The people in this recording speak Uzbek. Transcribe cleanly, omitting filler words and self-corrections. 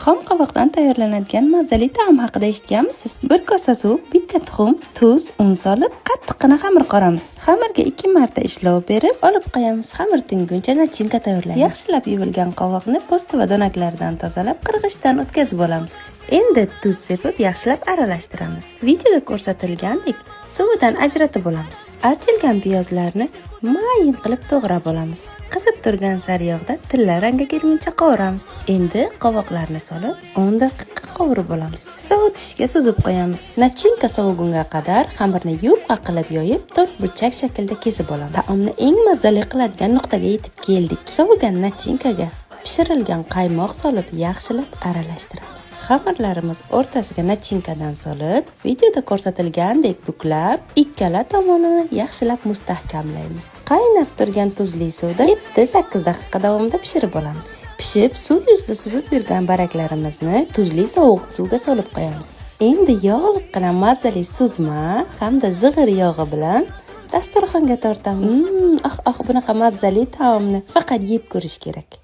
Xom qovoqdan tayyorlanadigan mazali taom haqida eshitganmisiz? Bir kosa suv, bitta tuxum, tuz, un solib, qattiqqina xamir qoramiz. Xamirga 2 marta ishlov berib, olib qo'yamiz. Xamir tinguncha nachinka tayyorlaymiz. Yaxshilab yuvilgan qovoqni po'sti va donaklaridan tozalab, qirg'ichdan o'tkazib olamiz. Endi tuz sepib, yaxshilab aralashtiramiz. Videoda ko'rsatilgandek suvidan ajratib olamiz. Archilgan piyozlarni mayin qilib to'g'rab olamiz. Qizib turgan sariyog'da tilla rangga kelguncha qovuramiz. Endi qovoqlarni solib 10 daqiqa qovurib olamiz. Sovitishga suzib qo'yamiz. Nachinka sovigunga qadar xamirni yupqa qilib yoyib, to'rtburchak shaklda kesib olamiz. Taomni eng mazali qiladigan nuqtaga yetib keldik. Sovigan nachinkaga pishirilgan qaymoq solib yaxshilab aralashtiramiz. Xamirlarimiz o'rtasiga nachinkadan solib, videoda ko'rsatilgandek buklab, ikkala tomonini yaxshilab mustahkamlaymiz. Qaynab turgan tuzli suvda 7-8 daqiqa davomida pishirib olamiz. Pishib, suv yuzida suzib yurgan baraklarimizni tuzli sovuq suvga solib qo'yamiz. Endi yog'liqqina mazali suzma hamda zig'ir yog'i bilan dasturxonga tortamiz. Bunaqa mazali taomni faqat yeb ko'rish kerak.